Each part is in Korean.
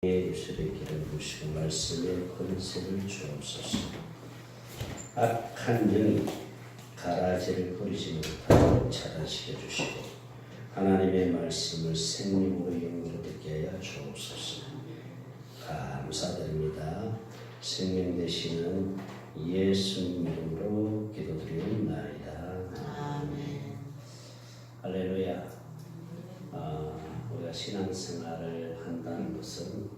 입술에 기름 부시고 말씀에 권세를 주옵소서. 악한 영이 가라지를 버리지 못하도록 차단시켜 주시고 하나님의 말씀을 생명으로 영으로 듣게 하여 주옵소서. 감사드립니다. 생명 되시는 예수님 이름으로 기도드리옵나이다. 아멘. 할렐루야. 우리가 신앙생활을 한다는 것은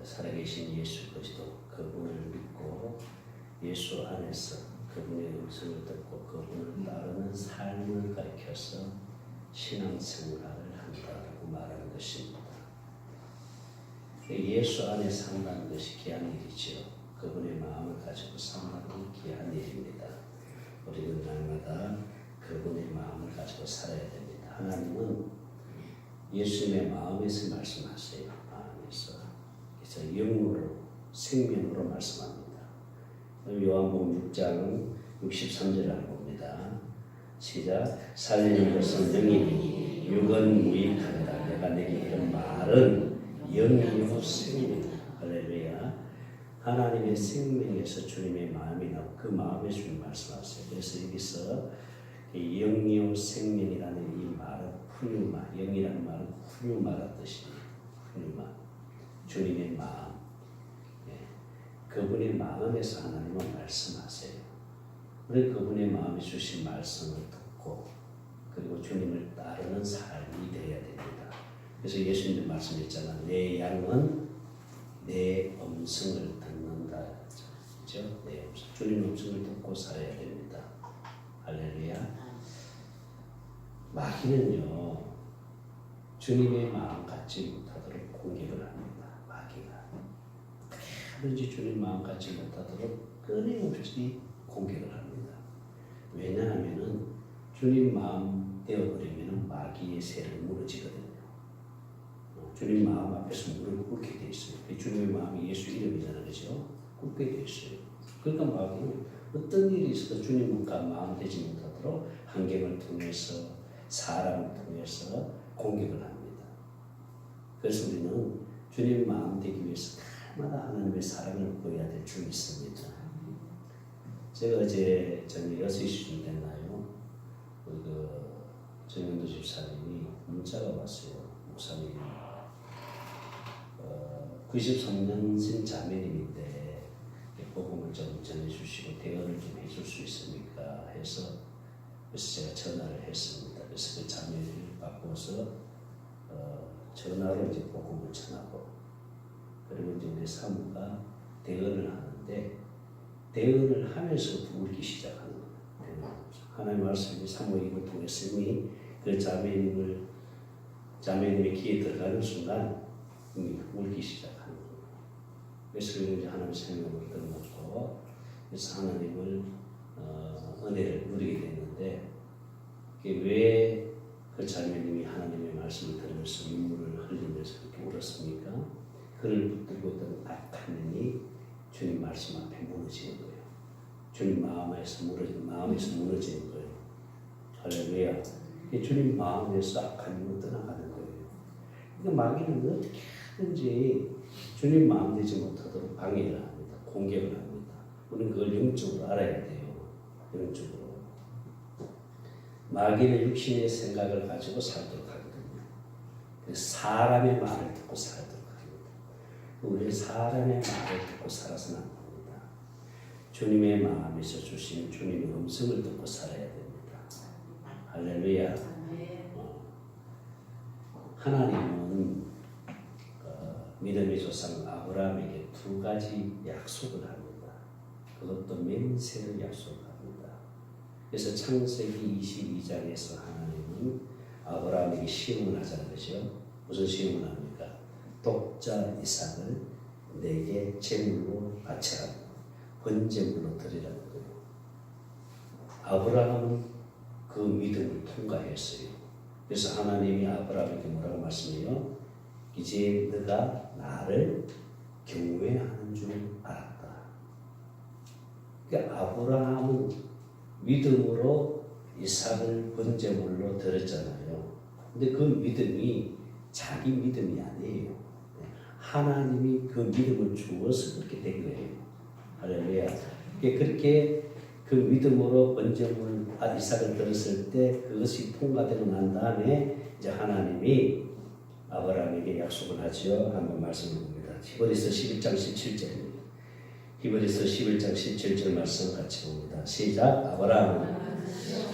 살아계신 예수 그리스도 그분을 믿고 예수 안에서 그분의 음성을 듣고 그분을 따르는 삶을 가리켜서 신앙생활을 한다고 말하는 것입니다. 예수 안에 산다는 것이 귀한 일이지요. 그분의 마음을 가지고 산다는 귀한 일입니다. 우리는 날마다 그분의 마음을 가지고 살아야 됩니다. 하나님은 예수님의 마음에서 말씀하세요. 마음에서. 그래서 영으로, 생명으로 말씀합니다. 요한복음 6장 63절을 봅니다. 시작. 살리는 것은 영이니 육은 무익하다. 내가 내게 이런 말은 영이요 생명이다. 할렐루야. 하나님의 생명에서 주님의 마음이 나오고 그 마음에 주님 말씀하세요. 그래서 여기서 영이요 생명이라는 이 말은 푸뉴마, 영이라는 말은 푸뉴마라는 뜻입니다. 푸뉴마, 주님의 마음. 그분의 마음에서 하나님은 말씀하세요. 우리 그분의 마음에 주신 말씀을 듣고 그리고 주님을 따르는 삶이 되어야 됩니다. 그래서 예수님도 말씀했잖아. 내 양은 내 음성을 듣는다. 그렇죠? 내 음성. 주님 음성을 듣고 살아야 됩니다. 할렐루야. 마귀는요, 주님의 마음 갖지 못하도록 공격을 합니다. 마귀가. 하든지 주님 마음 갖지 못하도록 끊임없이 공격을 합니다. 왜냐하면 주님 마음 되어버리면 마귀의 세를 무너지거든요. 주님 마음 앞에서 무릎 꿇게 되어 있어요. 주님의 마음이 예수 이름이잖아요. 그죠? 꿇게 되어 있어요. 그러니까 마귀는 어떤 일이 있어도 주님과 마음 되지 못하도록 환경을 통해서 사람을 통해서 공격을 합니다. 그래서 우리는 주님 마음 되기 위해서 날마다 하나님의 사랑을 보여야 될 줄 믿습니다. 제가 어제 저녁 6시쯤 됐나요? 정현도 집사님이 문자가 왔어요. 목사님 93년생 자매님인데 복음을 좀 전해주시고 대화를 좀 해줄 수 있습니까? 해서 그래서 제가 전화를 했습니다. 그래서 그 자매를 바꿔서 전화로 이제 복음을 전하고 그리고 이제 우리 사모가 대언을 하는데 대언을 하면서부터 울기 시작하는 거예요. 하나님의 말씀이 사모 입을 통했으니 그 자매님의 귀에 들어가는 순간 울기 시작하는 거예요. 그래서 이제 하나님의 생명을 들어놓고 그래서 하나님을 은혜를 누리게 됐는데 왜 그 자매님이 하나님의 말씀을 들으면서 눈물을 흘리면서 그렇게 울었습니까? 그를 붙들고 있던 악한 영이 주님 말씀 앞에 무너지는 거예요. 주님 마음에서 무너지는 거예요. 할렐루야. 주님 마음에서 악한 영은 떠나가는 거예요. 그러니까 마귀는 어떻게 하든지 주님 마음 되지 못하도록 방해를 합니다. 공격을 합니다. 우리는 그걸 영적으로 알아야 돼요. 영적으로. 마귀는 육신의 생각을 가지고 살도록 하거든요. 그래서 사람의 말을 듣고 살도록 합니다. 우리는 사람의 말을 듣고 살아서는 안 됩니다. 주님의 마음에서 주신 주님의 음성을 듣고 살아야 됩니다. 할렐루야. 하나님은 믿음의 조상 아브라함에게 2가지 약속을 합니다. 그것도 맹세를 약속합니다. 그래서 창세기 22장에서 하나님은 아브라함에게 시험을 하자는 거죠. 무슨 시험을 합니까? 독자 이삭을 내게 제물로 바쳐라. 번제물로 드리라는 거예요. 아브라함은 그 믿음을 통과했어요. 그래서 하나님이 아브라함에게 뭐라고 말씀해요? 이제 너가 나를 경외하는 줄 알았다. 그러니까 아브라함은 믿음으로 이삭을 번제물로 드렸잖아요. 근데 그 믿음이 자기 믿음이 아니에요. 하나님이 그 믿음을 주어서 그렇게 된 거예요. 할렐루야. 그렇게 그 믿음으로 번제물 이삭을 드렸을 때 그것이 통과되고 난 다음에 이제 하나님이 아브라함에게 약속을 하죠. 한번 말씀해 봅니다. 히브리서 11장 17절입니다. 히브리서 11장 17절 말씀 같이 봅니다. 시작. 아브라함은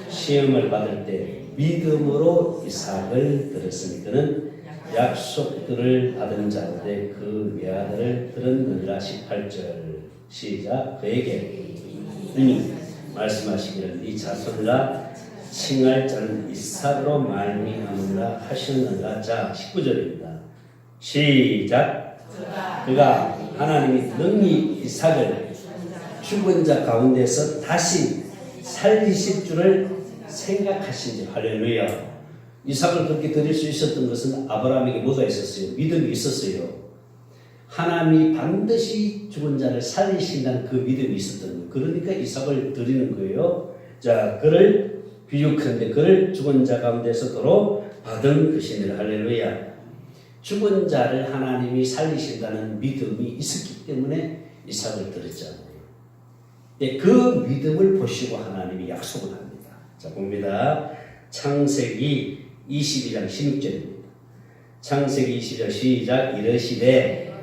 시험을 받을 때 믿음으로 이삭을 드렸으니 그는 약속들을 받은 자인데 그 외아들을 들었느니라. 18절 시작. 그에게 이미 말씀하시기를 네 자손이라 칭할 자는 이삭으로 말미암으라 하셨느니라. 자 19절입니다. 시작. 그가 하나님이 능히 이삭을 죽은 자 가운데서 다시 살리실 줄을 생각하신지. 할렐루야. 이삭을 그렇게 드릴 수 있었던 것은 아브라함에게 뭐가 있었어요? 믿음이 있었어요. 하나님이 반드시 죽은 자를 살리신다는 그 믿음이 있었던 거예요. 그러니까 이삭을 드리는 거예요. 자, 그를 비유컨대 그를 죽은 자 가운데서 도로 받은 것이니라. 할렐루야. 죽은 자를 하나님이 살리신다는 믿음이 있었기 때문에 이삭을 드렸잖아요. 그 믿음을 보시고 하나님이 약속을 합니다. 자, 봅니다. 창세기 22장 16절입니다. 창세기 22장 시작. 이르시되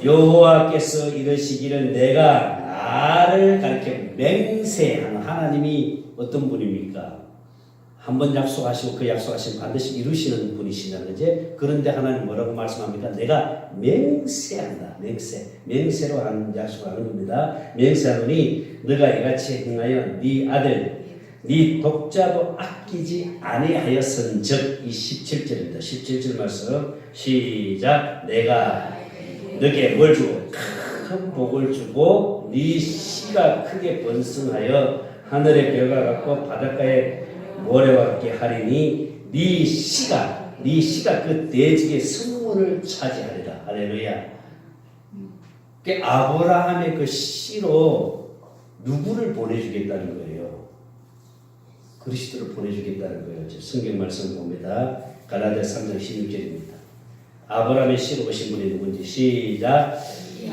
여호와께서 이르시기를 내가 나를 가리켜 맹세하는. 하나님이 어떤 분입니까? 한번 약속하시고 그 약속하신 반드시 이루시는 분이시냐는 거지. 그런데 하나님 뭐라고 말씀합니까? 내가 맹세한다. 맹세로 하는 약속을 하는 겁니다. 맹세하노니 너가 이같이 행하여 네 아들 네 독자도 아끼지 아니하였은즉. 이 17절입니다. 17절 말씀 시작. 내가 너에게 뭘 주고 큰 복을 주고 네 씨가 크게 번성하여 하늘의 별과 같고 바닷가의 모래와 같게 하리니 네 씨가 그 대적의 성문을 차지하리라. 할렐루야. 아브라함의 그 씨로 누구를 보내주겠다는 거예요? 그리스도를 보내주겠다는 거예요. 성경 말씀 봅니다. 갈라디아서 3장 16절입니다. 아브라함의 씨로 오신 분이 누군지 시작.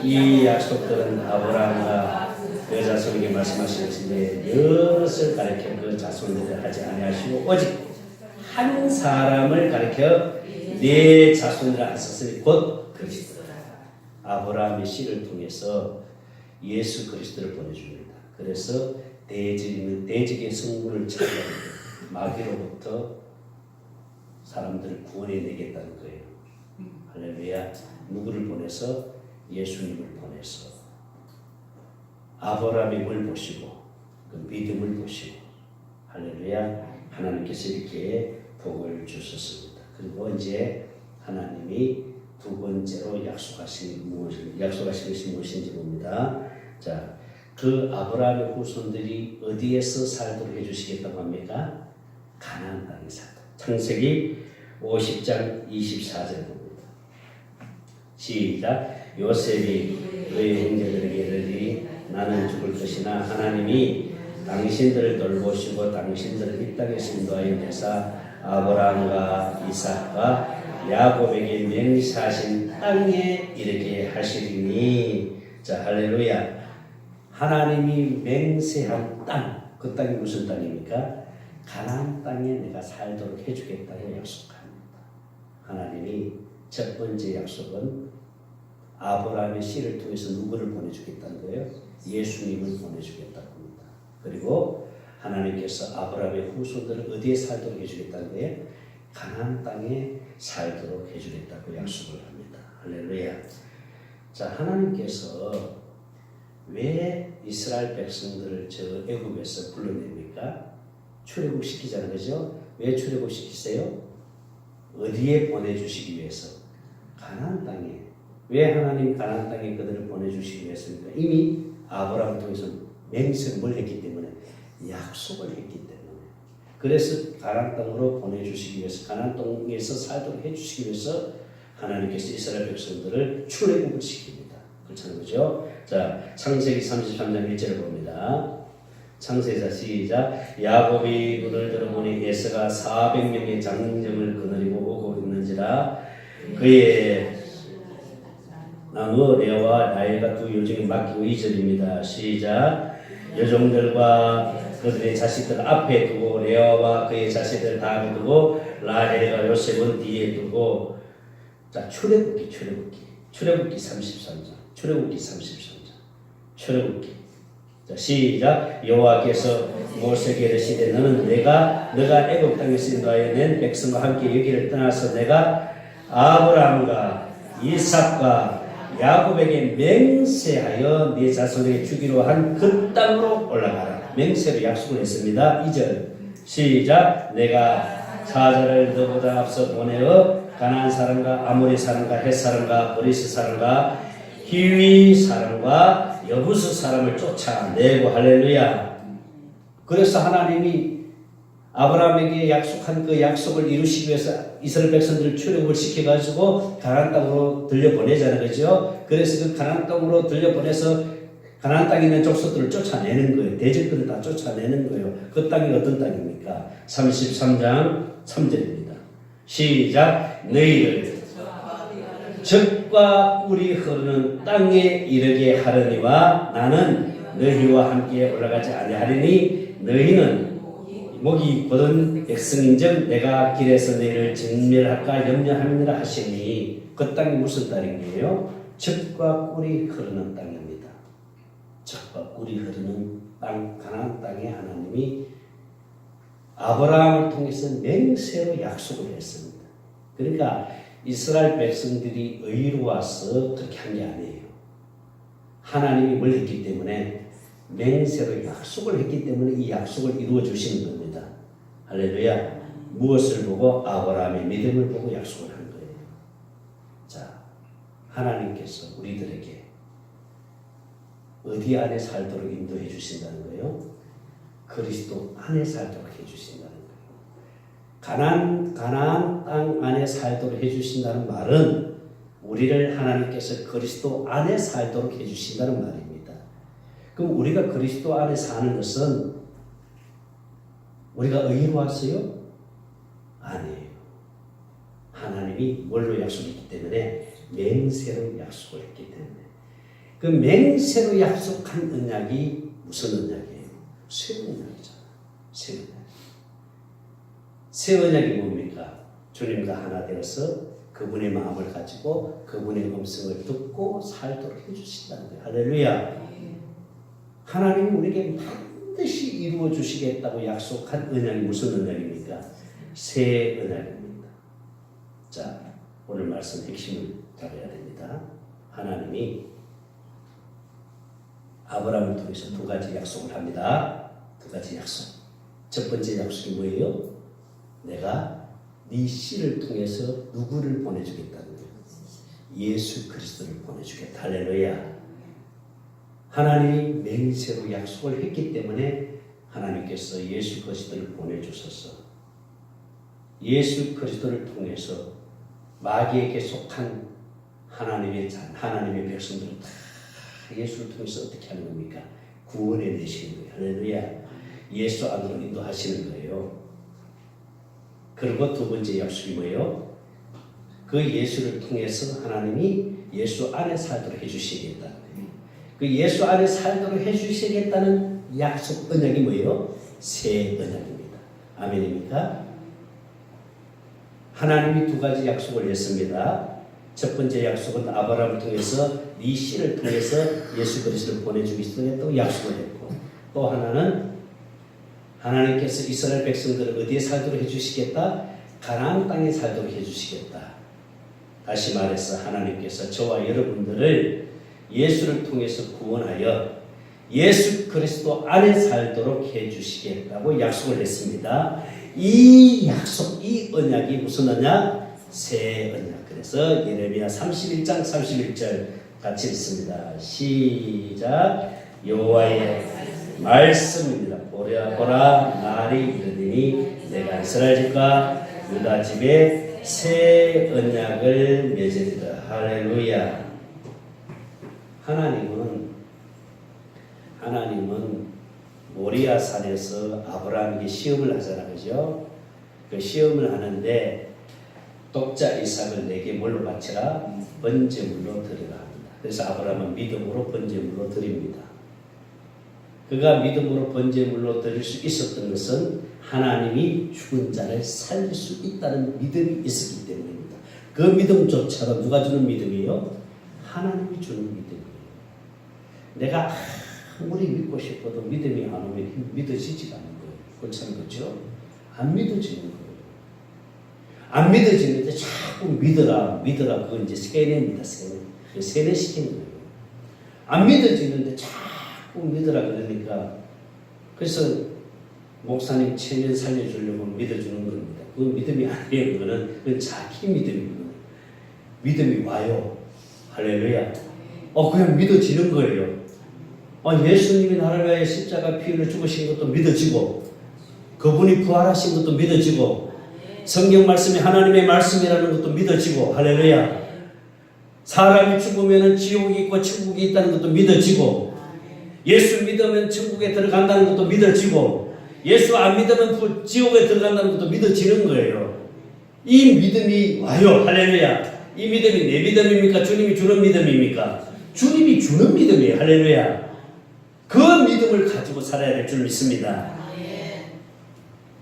이 약속들은 아브라함과 그 자손에게 말씀하시는데 여럿을 가리켜 그 자손들을 하지 아니하시고 오직 한 사람을 가리켜 네 자손이라 하셨으니 곧 그리스도라. 아브라함의 씨를 통해서 예수 그리스도를 보내줍니다. 그래서 대적의 성문을 차지하는 마귀로부터 사람들을 구원해내겠다는 거예요. 할렐루야. 누구를 보내서? 예수님을 보내서 아브라함을 보시고 그 믿음을 보시고 할렐루야. 하나님께서 이렇게 복을 주셨습니다. 그리고 이제 하나님이 두 번째로 약속하신 것이 무엇인지 봅니다. 자, 그 아브라함의 후손들이 어디에서 살도록 해주시겠다고 합니까? 가나안 땅에 살도록. 창세기 50장 24절 봅니다. 시작. 요셉이 그의 형제들에게 이르되 나는 죽을 것이나 하나님이 당신들을 돌보시고 당신들을 이 땅에서 인도하여 내사 아브라함과 이삭과 야곱에게 맹세하신 땅에 이르게 하시리니. 자, 할렐루야. 하나님이 맹세한 땅, 그 땅이 무슨 땅입니까? 가나안 땅에 내가 살도록 해주겠다고 약속합니다. 하나님이 첫 번째 약속은 아브라함의 씨를 통해서 누구를 보내주겠다는 거예요? 예수님을 보내주겠다고 합니다. 그리고 하나님께서 아브라함의 후손들을 어디에 살도록 해주겠다는 거예요? 가나안 땅에 살도록 해주겠다고 약속을 합니다. 할렐루야. 자, 하나님께서 왜 이스라엘 백성들을 저 애굽에서 불러냅니까? 출애굽 시키자는 거죠. 왜 출애굽 시키세요? 어디에 보내주시기 위해서? 가나안 땅에. 왜 하나님 가나안 땅에 그들을 보내주시기 위해서입니까? 이미 아브라함을 통해서 맹세를 했기 때문에, 약속을 했기 때문에. 그래서 가나안 땅으로 보내주시기 위해서, 가나안 땅에서 살도록 해주시기 위해서 하나님께서 이스라엘 백성들을 출애굽을 시킵니다. 그렇잖아요, 그죠? 자, 창세기 33장 1절을 봅니다. 창세기사 시작. 야곱이 눈을 들어보니 에서가 400명의 장정을 거느리고 오고 있는지라 그의 나무 레아와 라헬과 두 요정이 맡기고 2절입니다. 시작. 여종들과 그들의 자식들 앞에 두고 레아와 그의 자식들 다음에 두고 라헬과 요셉은 뒤에 두고. 자, 출애굽기 33장. 자, 시작. 여호와께서 모세에게 이르시되 너는 너가 애굽 땅에서 인도하여 낸 백성과 함께 여기를 떠나서 내가 아브라함과 이삭과 야곱에게 맹세하여 네 자손에게 주기로 한 그 땅으로 올라가라. 맹세로 약속을 했습니다. 2절 시작. 내가 사자를 너보다 앞서 보내어 가나안 사람과 아모리 사람과 헷 사람과 브리스 사람과 히위 사람과 여부스 사람을 쫓아내고. 할렐루야. 그래서 하나님이 아브라함에게 약속한 그 약속을 이루시기 위해서 이스라엘 백성들을 출애굽을 시켜가지고 가나안 땅으로 들려보내자는 거죠. 그래서 그 가나안 땅으로 들려보내서 가나안 땅에 있는 족속들을 쫓아내는 거예요. 대적들을 다 쫓아내는 거예요. 그 땅이 어떤 땅입니까? 33장 3절입니다. 시작. 너희를 젖과 꿀이 흐르는 땅에 이르게 하려니와 나는 너희와 함께 올라가지 아니하리니 너희는 목이 곧은 백성인즉 내가 길에서 너희를 진멸할까 염려하느니라 하시니. 그 땅이 무슨 땅이에요? 젖과 꿀이 흐르는 땅입니다. 젖과 꿀이 흐르는 땅, 가나안 땅에 하나님이 아브라함을 통해서 맹세로 약속을 했습니다. 그러니까 이스라엘 백성들이 의로워서 그렇게 한 게 아니에요. 하나님이 뭘 했기 때문에, 맹세로 약속을 했기 때문에 이 약속을 이루어 주시는 겁니다. 할렐루야. 무엇을 보고? 아브라함의 믿음을 보고 약속을 한 거예요. 자, 하나님께서 우리들에게 어디 안에 살도록 인도해 주신다는 거예요? 그리스도 안에 살도록 해 주신다는 거예요. 가나안 땅 안에 살도록 해주신다는 말은 우리를 하나님께서 그리스도 안에 살도록 해주신다는 말입니다. 그럼 우리가 그리스도 안에 사는 것은 우리가 의로웠어요? 아니에요. 하나님이 뭘로 약속했기 때문에? 맹세로 약속을 했기 때문에. 그 맹세로 약속한 언약이 무슨 언약이에요? 새 언약이잖아요. 새 언약. 새 언약이 뭡니까? 주님과 하나 되어서 그분의 마음을 가지고 그분의 음성을 듣고 살도록 해주신다는 거예요. 할렐루야. 하나님이 우리에게 반드시 이루어 주시겠다고 약속한 언약이 무슨 언약입니까? 새 언약입니다. 자, 오늘 말씀 핵심을 잡아야 됩니다. 하나님이 아브라함을 통해서 두 가지 약속을 합니다. 두 가지 약속. 첫 번째 약속이 뭐예요? 내가 네 씨를 통해서 누구를 보내주겠다는 거예요? 예수 그리스도를 보내주겠다. 할렐루야. 하나님이 맹세로 약속을 했기 때문에 하나님께서 예수 그리스도를 보내주셔서 예수 그리스도를 통해서 마귀에게 속한 하나님의 백성들을 다 예수를 통해서 어떻게 하는 겁니까? 구원해 내시는 거예요. 할렐루야. 예수 안으로 인도하시는 거예요. 그리고 두 번째 약속이 뭐예요? 그 예수를 통해서 하나님이 예수 안에 살도록 해주시겠다는 거예요. 그 예수 안에 살도록 해주시겠다는 약속 언약이 뭐예요? 새 언약입니다. 아멘입니까? 하나님이 두 가지 약속을 했습니다. 첫 번째 약속은 아브라함을 통해서 네 씨를 통해서 예수 그리스도를 보내주겠다고 약속을 했고, 또 하나는 하나님께서 이스라엘 백성들을 어디에 살도록 해주시겠다? 가나안 땅에 살도록 해주시겠다. 다시 말해서 하나님께서 저와 여러분들을 예수를 통해서 구원하여 예수 그리스도 안에 살도록 해주시겠다고 약속을 했습니다. 이 약속, 이 언약이 무슨 언약? 새 언약. 그래서 예레미야 31장 31절 같이 읽습니다. 시작. 여호와의 말씀입니다. 보라 날이 이르리니 내가 이스라엘 집과 유다 집에 새 언약을 맺으리라. 할렐루야. 하나님은 모리아 산에서 아브라함에게 시험을 하잖아, 그죠? 그 시험을 하는데 독자 이삭을 내게 뭘로 바치라? 번제물로 드리라 합니다. 그래서 아브라함은 믿음으로 번제물로 드립니다. 그가 믿음으로 번제물로 드릴 수 있었던 것은 하나님이 죽은 자를 살릴 수 있다는 믿음이 있었기 때문입니다. 그 믿음조차도 누가 주는 믿음이에요? 하나님이 주는 믿음이에요. 내가 아무리 믿고 싶어도 믿음이 안 오면 믿어지지가 않는 거예요. 그렇잖아요. 그렇죠? 안 믿어지는 거예요. 안 믿어지는데 자꾸 믿어라. 그건 이제 세뇌입니다. 세뇌시키는 거예요. 안 믿어지는데 자꾸 믿어라 그러니까 그래서 목사님 체면 살려주려고 믿어주는 겁니다. 그건 믿음이 아니에요. 그건 자기 믿음이거든요. 믿음이 와요. 할렐루야. 그냥 믿어지는 거예요. 예수님이 나를 위하여 십자가 피를 죽으신 것도 믿어지고 그분이 부활하신 것도 믿어지고 성경 말씀이 하나님의 말씀이라는 것도 믿어지고 할렐루야. 사람이 죽으면 지옥이 있고 천국이 있다는 것도 믿어지고 예수 믿으면 천국에 들어간다는 것도 믿어지고 예수 안 믿으면 지옥에 들어간다는 것도 믿어지는 거예요. 이 믿음이 와요. 할렐루야. 이 믿음이 내 믿음입니까? 주님이 주는 믿음입니까? 주님이 주는 믿음이에요. 할렐루야. 그 믿음을 가지고 살아야 될 줄 믿습니다.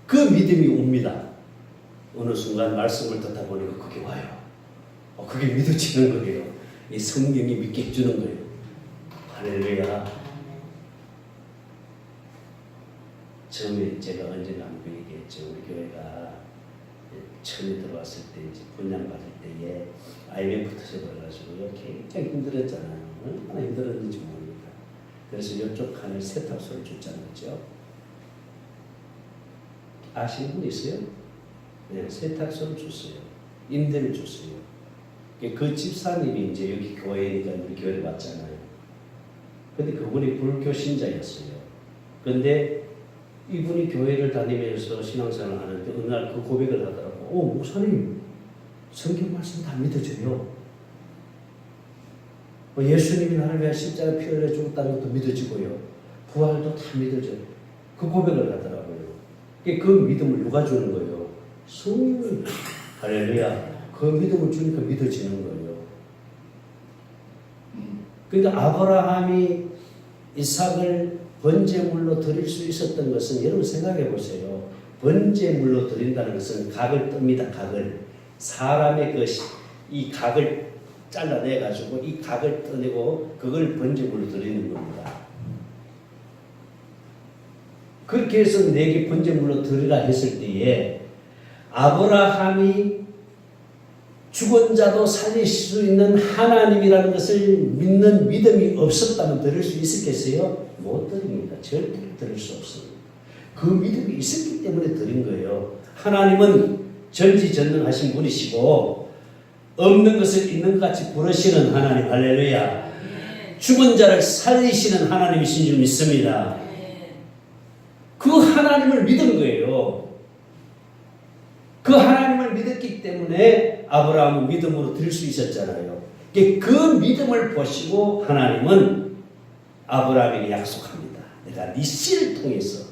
그 믿음이 옵니다. 어느 순간 말씀을 듣다 보니까 그게 와요. 그게 믿어지는 거예요. 이 성경이 믿게 해주는 거예요. 할렐루야. 처음에 제가 언젠가 한번 얘기했죠. 우리 교회가 처음에 들어왔을 때 이제 분양받을 때에 IMF 터져버려가지고 굉장히 힘들었잖아요. 얼마나 힘들었는지 모릅니다. 그래서 이쪽 칸을 세탁소를 줬잖아요. 그렇죠? 아시는 분 있어요? 네, 세탁소를 줬어요. 임대를 줬어요. 그 집사님이 이제 여기 교회니까 우리 교회를 왔잖아요. 근데 그분이 불교 신자였어요. 근데 이분이 교회를 다니면서 신앙생활을 하는데 어느 날 그 고백을 하더라고. 목사님, 성경 말씀 다 믿어져요. 예수님이 나를 위해 십자가 피 흘려 죽었다는 것도 믿어지고요. 부활도 다 믿어져요. 그 고백을 하더라고요. 그 믿음을 누가 주는 거예요? 성령이. 할렐루야. 그 믿음을 주니까 믿어지는 거예요. 그러니까 아브라함이 이삭을 번제물로 드릴 수 있었던 것은 여러분 생각해 보세요. 번제물로 드린다는 것은 각을 뜹니다. 각을. 사람의 이 각을 잘라내 가지고 이 각을 떠내고 그걸 번제물로 드리는 겁니다. 그렇게 해서 내게 번제물로 드리라 했을 때에 아브라함이 죽은 자도 살릴 수 있는 하나님이라는 것을 믿는 믿음이 없었다면 드릴 수 있었겠어요? 못 드립니다. 절대 드릴 수 없습니다. 그 믿음이 있었기 때문에 드린 거예요. 하나님은 전지전능하신 분이시고 없는 것을 있는 것 같이 부르시는 하나님. 할렐루야. 죽은 자를 살리시는 하나님이신 줄 믿습니다. 그 하나님을 믿은 거예요. 그 하나님을 믿었기 때문에 아브라함은 믿음으로 드릴 수 있었잖아요. 그 믿음을 보시고 하나님은 아브라함에게 약속합니다. 내가 네 씨를 통해서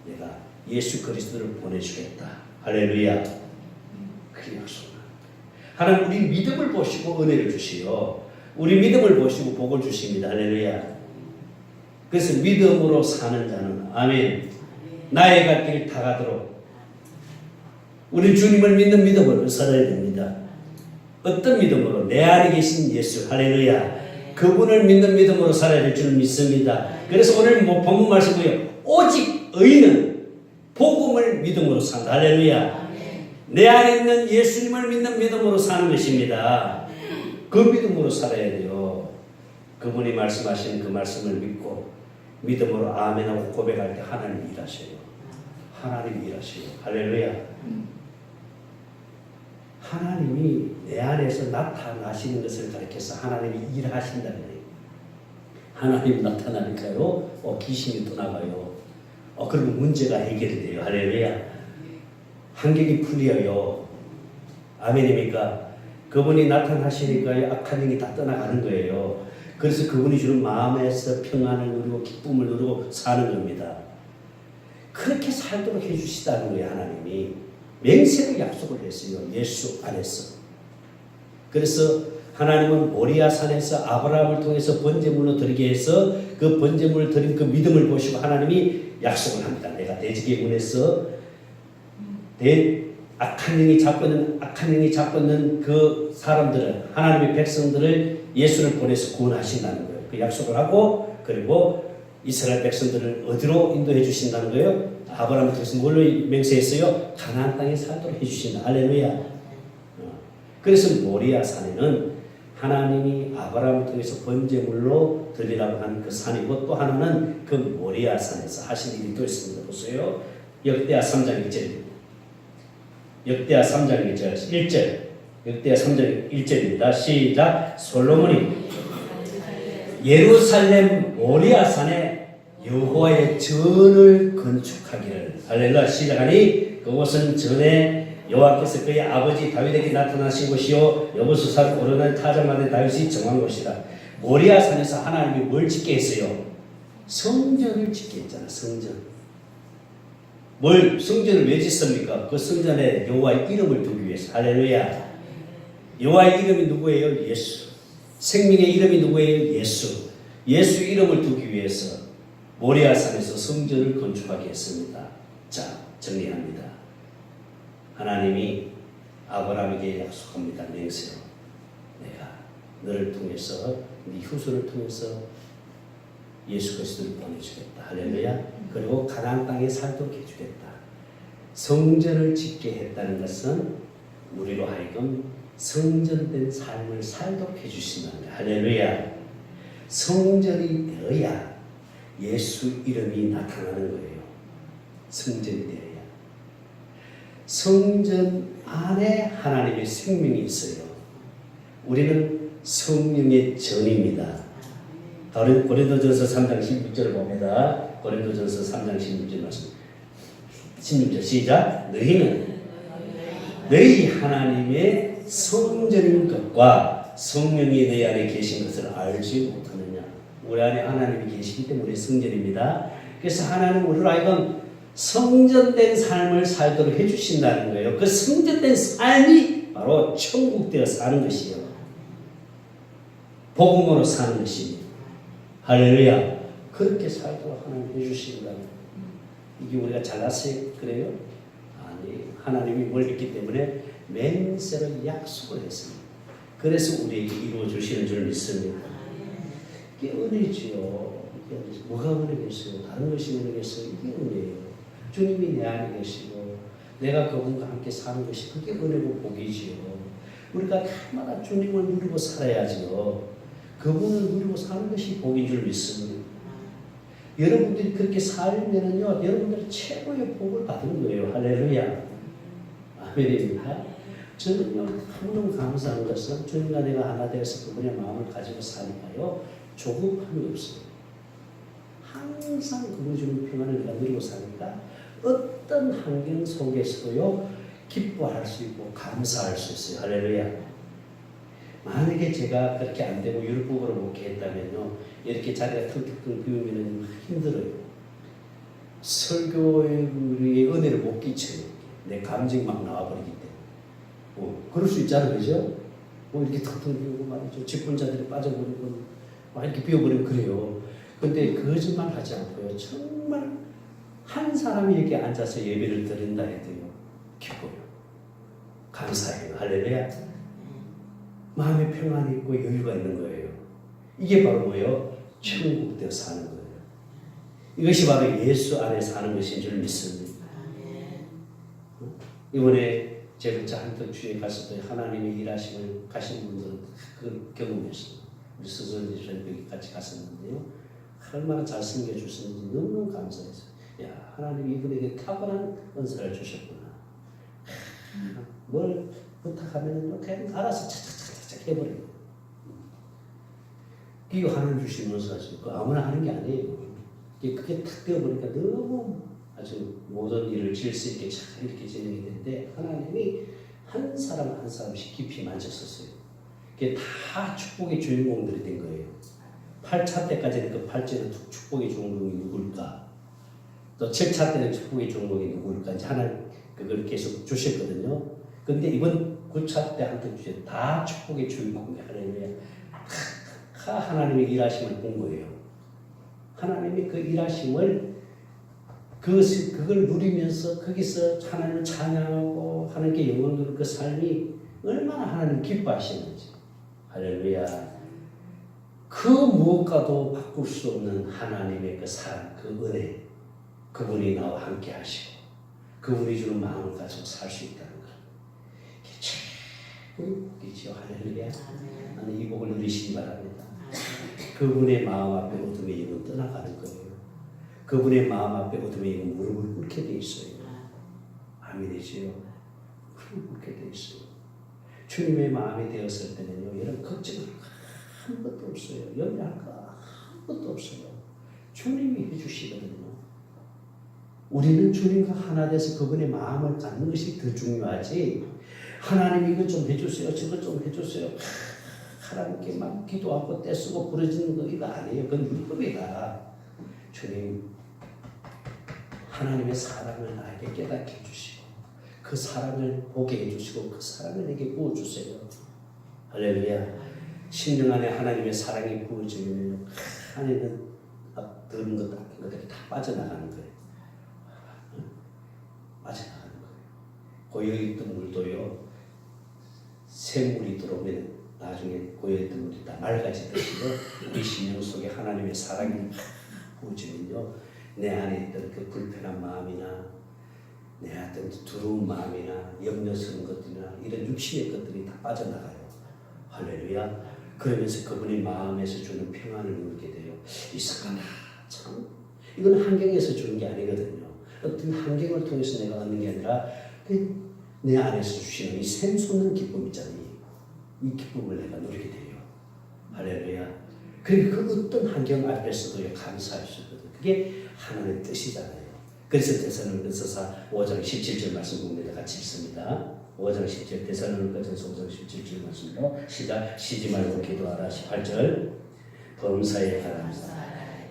내가 예수 그리스도를 보내주겠다. 할렐루야. 그 약속은 하나님 우리 믿음을 보시고 은혜를 주시요. 우리 믿음을 보시고 복을 주십니다. 할렐루야. 그래서 믿음으로 사는 자는 아멘. 나의 갈 길 다 가도록 우리 주님을 믿는 믿음으로 살아야 됩니다. 어떤 믿음으로? 내 안에 계신 예수. 할렐루야. 그분을 믿는 믿음으로 살아야 될 줄 믿습니다. 그래서 오늘 본문 말씀이에요. 오직 의인은 복음을 믿음으로 산다. 할렐루야. 내 안에 있는 예수님을 믿는 믿음으로 사는 것입니다. 그 믿음으로 살아야 돼요. 그분이 말씀하시는 그 말씀을 믿고 믿음으로 아멘하고 고백할 때 하나님 일하셔요. 하나님 일하셔요. 할렐루야. 하나님이 내 안에서 나타나시는 것을 가리켜서 하나님이 일하신다는 거예요. 하나님 나타나니까요. 귀신이 떠나가요. 그러면 문제가 해결이 돼요. 할렐루야. 환경이 풀려요. 아멘입니까? 그분이 나타나시니까 악한 영이 다 떠나가는 거예요. 그래서 그분이 주는 마음에서 평안을 누리고 기쁨을 누리고 사는 겁니다. 그렇게 살도록 해주시다는 거예요. 하나님이 맹세를 약속을 했어요. 예수 안에서. 그래서 하나님은 모리아 산에서 아브라함을 통해서 번제물로 드리게 해서 그 번제물을 드린 그 믿음을 보시고 하나님이 약속을 합니다. 내가 대지의 문에서 악한 영이 잡고 있는 그 사람들을, 하나님의 백성들을 예수를 보내서 구원하신다는 거예요. 그 약속을 하고, 그리고 이스라엘 백성들을 어디로 인도해 주신다는 거예요? 아브라함을 통해서 뭘로 맹세했어요? 가나안 땅에 살도록 해주신다. 할렐루야. 그래서 모리아 산에는 하나님이 아브라함을 통해서 번제물로 드리라고 하는 그 산이고, 또 하나는 그 모리아 산에서 하신 일이 또 있습니다. 보세요. 역대하 3장 1절입니다. 역대하 3장 1절. 역대하 3장 1절입니다. 시작. 솔로몬이 예루살렘 모리아 산에 여호와의 전을 건축하기를. 할렐루야. 시작하니 그곳은 전에 여호와께서 그의 아버지 다윗에게 나타나신 곳이요 여호수아를 오르는 타작마대 다윗이 정한 곳이다. 모리아 산에서 하나님이 뭘 짓게 했어요? 성전을 짓게 했잖아. 성전을 왜 짓습니까? 그 성전에 여호와의 이름을 두기 위해서. 할렐루야. 여호와의 이름이 누구예요? 예수. 생명의 이름이 누구예요? 예수. 예수 이름을 두기 위해서 모리아 산에서 성전을 건축하게 했습니다. 자, 정리합니다. 하나님이 아브라함에게 약속합니다. 맹세로 내가 너를 통해서 네 후손을 통해서 예수 그리스도를 보내주겠다. 할렐루야. 그리고 가나안 땅에 살도록 해주겠다. 성전을 짓게 했다는 것은 우리로 하여금 성전된 삶을 살도록 해주신다는 거예요. 할렐루야. 성전이 되어야 예수 이름이 나타나는 거예요. 성전이 되어야. 성전 안에 하나님의 생명이 있어요. 우리는 성령의 전입니다. 고린도전서 3장 16절을 봅니다. 고린도전서 3장 16절 말씀. 16절 시작. 너희는 너희 하나님의 성전인 것과 성령이 내 안에 계신 것을 알지 못하느냐. 우리 안에 하나님이 계시기 때문에 성전입니다. 그래서 하나님 우리로 하여금 성전된 삶을 살도록 해주신다는 거예요. 그 성전된 삶이 바로 천국 되어 사는 것이에요. 복음으로 사는 것입니다. 할렐루야. 그렇게 살도록 하나님 해주신다. 이게 우리가 잘났어요? 그래요? 아니, 하나님이 뭘 했기 때문에 맹세로 약속을 했습니다. 그래서 우리에게 이루어 주시는 줄 믿습니다. 이게 은혜지요. 뭐가 은혜겠어요? 다른 것이 은혜겠어요? 이게 은혜예요. 주님이 내 안에 계시고 내가 그분과 함께 사는 것이 그게 은혜고 복이지요. 우리가 날마다 주님을 누리고 살아야지요. 그분을 누리고 사는 것이 복인 줄 믿습니다. 여러분들이 그렇게 살면은요, 여러분들은 최고의 복을 받은 거예요. 할렐루야. 아멘입니다. 저는요, 너무 감사한 것은 주님과 내가 하나 되어서 그분의 마음을 가지고 사니까요, 조급함이 없어요. 항상 그분이 주는 평안을 내가 누리고 사니까 어떤 환경 속에서도요, 기뻐할 수 있고 감사할 수 있어요. 할렐루야. 만약에 제가 그렇게 안 되고 율법으로 목회했다면요, 이렇게 자리가 텅텅 비우면 힘들어요. 설교의 은혜를 못 끼쳐요. 내 감정이 막 나와버리기 때문에. 그럴 수 있잖아요, 그죠? 이렇게 텅텅 비우고 말이죠. 직분자들이 빠져버리고 막 이렇게 비워버리면 그래요. 근데 거짓말 하지 않고요, 정말 한 사람이 이렇게 앉아서 예배를 드린다 해도요, 기뻐요. 감사해요. 할렐루야. 마음의 평안이 있고 여유가 있는 거예요. 이게 바로 뭐예요? 천국 되어 사는 거예요. 이것이 바로 예수 안에 사는 것인 줄 믿습니다. 이번에 제가 한턱 주에 갔을 때 하나님의 일하심을 가신 분들은 그 경험했어요. 우리 스승님들 여기 같이 갔었는데요. 얼마나 잘 섬겨주셨는지 너무 감사했어요. 야, 하나님이 이분에게 탁월한 은사를 주셨구나. 뭘 부탁하면 그냥 알아서 착착착착 해버려요. 이거 하나님 주신 은사죠. 그 아무나 하는 게 아니에요. 그게 탁 되어버리니까 너무 아주 모든 일을 질서 있게 잘 이렇게 진행이 되는데 하나님이 한 사람 한 사람씩 깊이 만졌었어요. 그게 다 축복의 주인공들이 된 거예요. 8차 때까지는 그 8차는 축복의 주인공이 누굴까? 또 7차 때는 축복의 주인공이 누굴까? 이제 하나님 그걸 계속 주셨거든요. 근데 이번 구차 때 한턱 주제 다 축복의 주인공이 할렐루야. 하나님의 일하심을 본 거예요. 하나님이 그 일하심을 그걸 누리면서 거기서 하나님을 찬양하고 하나님께 영광 돌리는 그 삶이 얼마나 하나님 기뻐하시는지. 할렐루야. 그 무엇과도 바꿀 수 없는 하나님의 그 사랑, 그 은혜, 그분이 나와 함께 하시고 그분이 주는 마음을 가지고 살 수 있다는 것. 이게 최고의 복이지요. 할렐루야. 나는 이 복을 누리시기 바랍니다. 그분의 마음 앞에 어둠의 영은 떠나가는 거예요. 그분의 마음 앞에 어둠의 영은 무릎을 꿇게 돼 있어요. 아멘이지요. 무릎을 꿇게 돼 있어요. 주님의 마음이 되었을 때는요, 이런 걱정을 아무것도 없어요. 염려할 거 아무것도 없어요. 주님이 해주시거든요. 우리는 주님과 하나 돼서 그분의 마음을 갖는 것이 더 중요하지. 하나님 이거 좀 해주세요. 저거 좀 해주세요. 하나님께 막 기도하고 떼쓰고 부러지는 거 이거 아니에요. 그건 율법이다. 주님, 하나님의 사랑을 나에게 깨닫게 해주시고 그 사랑을 보게 해주시고 그 사랑을 내게 부어주세요. 할렐루야. 심령 안에 하나님의 사랑이 부어지면 안에는 들은 것 같은 것들이 다 빠져나가는 거예요. 빠져나가는 거예요. 고여있던 물도요, 샘물이 들어오면 나중에 고여있던 물이 다 맑아지듯이요, 우리 심령 속에 하나님의 사랑이 부어지면요, 내 안에 있던 그 불편한 마음이나 내 어떤 두려운 마음이나 염려스러운 것들이나 이런 육신의 것들이 다 빠져나가요. 할렐루야. 그러면서 그분의 마음에서 주는 평안을 누리게 돼요. 이상하다. 참. 이건 환경에서 주는 게 아니거든요. 어떤 환경을 통해서 내가 얻는 게 아니라 내 안에서 주시는 이 샘솟는 기쁨 있잖아요. 이 기쁨을 내가 누리게 돼요. 할렐루야. 그러니까 그 어떤 환경 앞에서도 감사할 수 있거든요. 그게 하나님의 뜻이잖아요. 그래서 데살로니가서 5장 17절 말씀 봅니다. 같이 읽습니다. 5장 17절 데살로니가전서 5장 17절 말씀으로 시작. 쉬지 말고 기도하라. 18절 범사에 감사.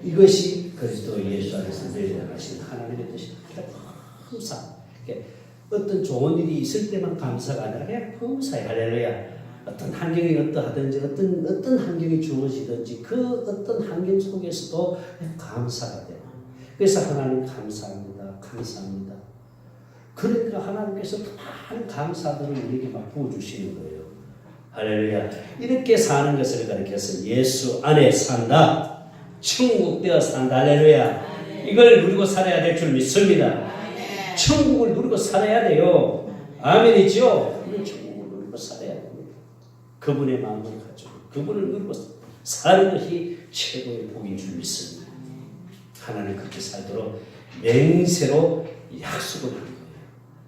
이것이 그리스도 예수 안에서 너희를 하신 하나님의 뜻이다. 범사. 어떤 좋은 일이 있을 때만 감사가 아니라 그냥 범사에 할렐루야. 어떤 환경이 어떠하든지 어떤 환경이 주어지든지 그 어떤 환경 속에서도 감사가 돼요. 그래서 하나님 감사합니다. 감사합니다. 그러니까 하나님께서 많은 감사들을 우리에게 막 부어주시는 거예요. 할렐루야. 이렇게 사는 것을 가리켜서 예수 안에 산다. 천국되어 산다. 할렐루야. 이걸 누리고 살아야 될 줄 믿습니다. 천국을 누리고 살아야 돼요. 아멘이죠? 우리 천국을 누리고 살아야 됩니다. 그분의 마음을 가지고 그분을 누리고 사는 것이 최고의 복인 줄 믿습니다. 하나님 그렇게 살도록 맹세로 약속을 하는 거예요.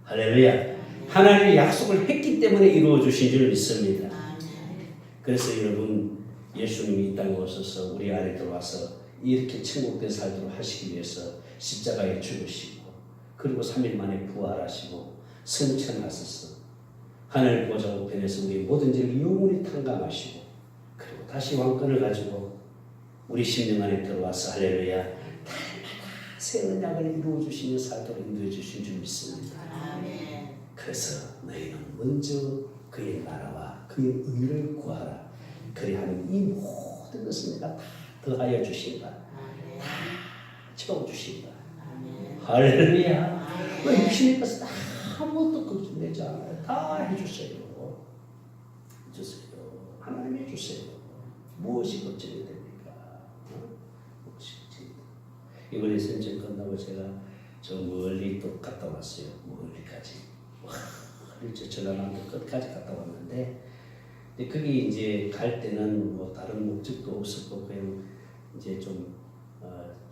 할렐루야. 하나님의 약속을 했기 때문에 이루어 주신 줄 믿습니다. 그래서 여러분 예수님이 이 땅에 오셔서 우리 안에 들어와서 이렇게 천국에 살도록 하시기 위해서 십자가에 죽으시고 그리고 3일 만에 부활하시고 승천하셔서 하늘 보좌 우편에서 우리 모든 죄를 영원히 탕감하시고 그리고 다시 왕권을 가지고 우리 심령 안에 들어와서 할렐루야 날마다 새 언약을 이루어 주시며 살도록 인도해 주신 줄 믿습니다. 아멘. 그래서 너희는 먼저 그의 나라와 그의 의를 구하라. 그리하면 이 모든 것을 내가 다 더하여 주신다. 다 채워주신다. 할렐루야. 육신의 것은 아무것도 걱정되지 않아요. 다 해주세요. 해주세요. 하나님 해주세요. 무엇이 걱정이 됩니까? 무엇이 걱정이 됩니까? 이번에 선전 끝나고 제가 저 멀리 또 갔다 왔어요. 멀리까지. 저 전라남도 끝까지 갔다 왔는데 거기 이제 갈 때는 뭐 다른 목적도 없었고 그냥 이제 좀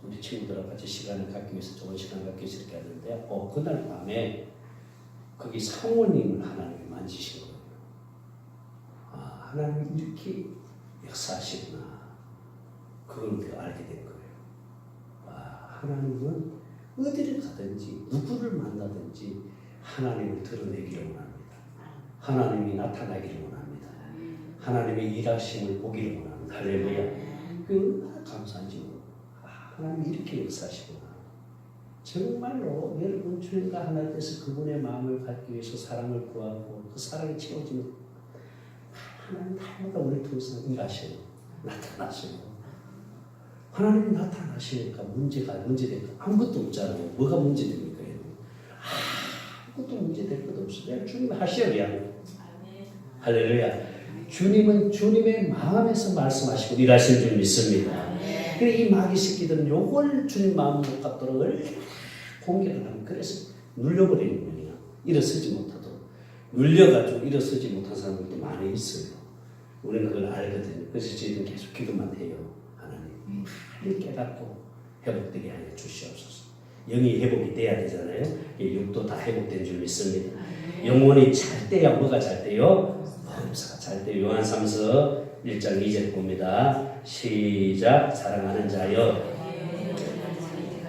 우리 친구들하고 같이 시간을 갖기 위해서 좋은 시간을 갖기 위해서 이렇게 하는데 그날 밤에 거기 사모님을 하나님이 만지신 거예요. 아, 하나님이 이렇게 역사하시구나. 그걸 알게 된 거예요. 아, 하나님은 어디를 가든지 누구를 만나든지 하나님을 드러내기를 원합니다. 하나님이 나타나기를 원합니다. 하나님의 일하심을 보기를 원합니다. 할렐루야. 그 얼마나 감사한지 모르고 하나님이 이렇게 역사하시구나. 정말로 여러분 주님과 하나 돼서 그분의 마음을 갖기 위해서 사랑을 구하고 그 사랑이 채워지면 하나님 날마다 우리 통해서 일하셔요. 나타나셔요. 하나님이 나타나시니까 문제되니까 아무것도 없잖아요. 뭐가 문제됩니까? 아무것도 문제될 것도 없어요. 그냥 주님이 하셔요. 그냥. 할렐루야. 주님은 주님의 마음에서 말씀하시고 일하시는 줄 믿습니다. 그래 이 마귀 새끼들은 요걸 주님 마음 못 갖도록 공격을 하면 그래서 눌려버리는 거예요. 일어서지 못하도록. 눌려가지고 일어서지 못한 사람들도 많이 있어요. 우리는 그걸 알거든요. 그래서 저희는 계속 기도만 해요. 하나님 빨리 깨닫고 회복되게 하여 주시옵소서. 영이 회복이 돼야 되잖아요. 육도 다 회복된 줄 믿습니다. 영혼이 잘 때야 뭐가 잘 때요? 범사가 잘 때요. 요한 3서 1장 2절 봅니다. 시작. 사랑하는 자여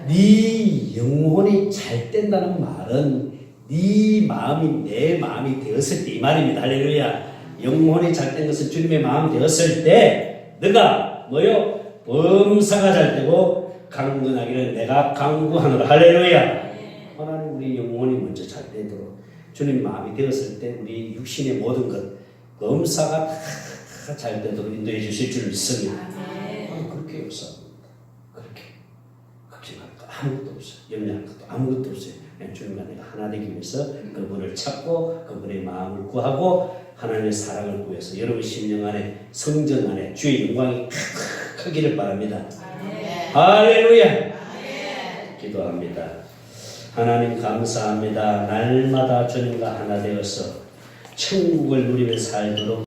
네 영혼이 잘 된다는 말은 네 마음이 내 마음이 되었을 때 이 말입니다. 할렐루야. 영혼이 잘 된 것은 주님의 마음이 되었을 때 너가 뭐요? 범사가 잘 되고 강건하기를 내가 강구하노라. 할렐루야. 하나님 우리 영혼이 먼저 잘 되도록 주님 마음이 되었을 때 우리 육신의 모든 것 범사가 다 잘 되도록 인도해 주실 줄 믿습니다. 그렇게 요사합니다. 그렇게 걱정할 거 아무것도 없어요. 염려할 것도 아무것도 없어요. 그냥 주님과 내가 하나 되기 위해서 그분을 찾고 그분의 마음을 구하고 하나님의 사랑을 구해서 여러분 심령 안에 성전 안에 주의 영광이 크기를 바랍니다. 할렐루야. 기도합니다. 하나님 감사합니다. 날마다 주님과 하나 되어서 천국을 누리며 살도록